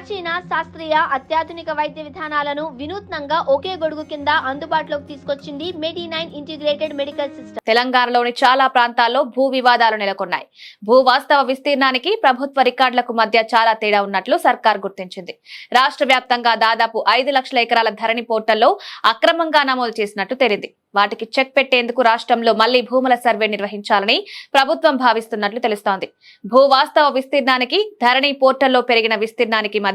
ప్రాచీన శాస్త్రీయ అత్యాధునిక వైద్య విధానాలను వినూత్నంగా ఒకే గొడుగు కింద అందుబాటులోకి తీసుకొచ్చింది మెడి9 ఇంటిగ్రేటెడ్ మెడికల్ సిస్టమ్. తెలంగాణలోని చాలా ప్రాంతాల్లో భూ వివాదాలు నెలకొన్నాయి. భూ వాస్తవ విస్తీర్ణానికి ప్రభుత్వ రికార్డులకు మధ్య చాలా తేడా ఉన్నట్లు సర్కార్ గుర్తించింది. రాష్ట్ర వ్యాప్తంగా దాదాపు 5 లక్షల ఎకరాల ధరణి పోర్టల్లో అక్రమంగా నమోదు చేసినట్టు తేలింది. వాటికి చెక్ పెట్టేందుకు రాష్ట్రంలో మళ్లీ భూముల సర్వే నిర్వహించాలని ప్రభుత్వం భావిస్తున్నట్లు తెలుస్తోంది. భూ వాస్తవ విస్తీర్ణానికి ధరణి పోర్టల్లో పెరిగిన విస్తీర్ణానికి మధ్య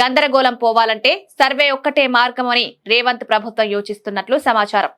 గందరగోళం పోవాలంటే సర్వే ఒక్కటే మార్గమని రేవంత్ ప్రభుత్వం యోచిస్తున్నట్లు సమాచారం.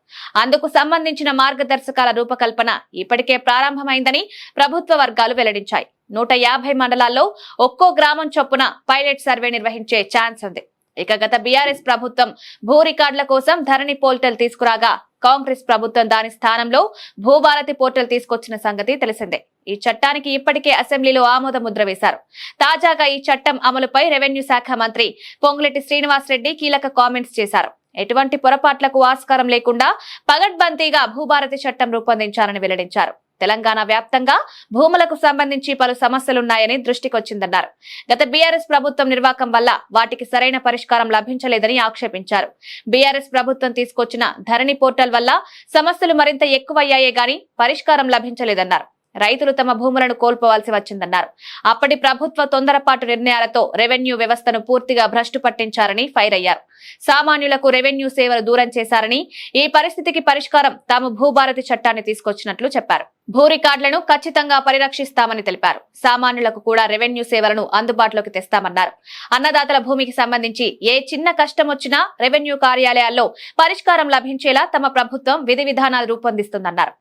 అందుకు సంబంధించిన మార్గదర్శకాల రూపకల్పన ఇప్పటికే ప్రారంభమైందని ప్రభుత్వ వర్గాలు వెల్లడించాయి. 150 మండలాల్లో ఒక్కో గ్రామం చొప్పున పైలట్ సర్వే నిర్వహించే ఛాన్స్ ఉంది. ఇక గత బీఆర్ఎస్ ప్రభుత్వం భూ రికార్డుల కోసం ధరణి పోర్టల్ తీసుకురాగా కాంగ్రెస్ ప్రభుత్వం దాని స్థానంలో భూభారతి పోర్టల్ తీసుకొచ్చిన సంగతి తెలిసిందే. ఈ చట్టానికి ఇప్పటికే అసెంబ్లీలో ఆమోద ముద్ర వేశారు. తాజాగా ఈ చట్టం అమలుపై రెవెన్యూ శాఖ మంత్రి పొంగులేటి శ్రీనివాసరెడ్డి కీలక కామెంట్స్ చేశారు. ఎటువంటి పొరపాట్లకు ఆస్కారం లేకుండా పగడ్బందీగా భూభారతి చట్టం రూపొందించాలని వెల్లడించారు. తెలంగాణ వ్యాప్తంగా భూములకు సంబంధించి పలు సమస్యలున్నాయని దృష్టికొచ్చిందన్నారు. గత బీఆర్ఎస్ ప్రభుత్వం నిర్వాకం వల్ల వాటికి సరైన పరిష్కారం లభించలేదని ఆక్షేపించారు. బీఆర్ఎస్ ప్రభుత్వం తీసుకొచ్చిన ధరణి పోర్టల్ వల్ల సమస్యలు మరింత ఎక్కువయ్యాయే గాని పరిష్కారం లభించలేదన్నారు. రైతులు తమ భూములను కోల్పోవాల్సి వచ్చిందన్నారు. అప్పటి ప్రభుత్వ తొందరపాటు నిర్ణయాలతో రెవెన్యూ వ్యవస్థను పూర్తిగా భ్రష్టు పట్టించారని ఫైర్ అయ్యారు. సామాన్యులకు రెవెన్యూ సేవలు దూరం చేశారని, ఈ పరిస్థితికి పరిష్కారం తాము భూభారతి చట్టాన్ని తీసుకొచ్చినట్లు చెప్పారు. భూ రికార్డులను ఖచ్చితంగా పరిరక్షిస్తామని తెలిపారు. సామాన్యులకు కూడా రెవెన్యూ సేవలను అందుబాటులోకి తెస్తామన్నారు. అన్నదాతల భూమికి సంబంధించి ఏ చిన్న కష్టం వచ్చినా రెవెన్యూ కార్యాలయాల్లో పరిష్కారం లభించేలా తమ ప్రభుత్వం విధి విధానాలు రూపొందిస్తుందన్నారు.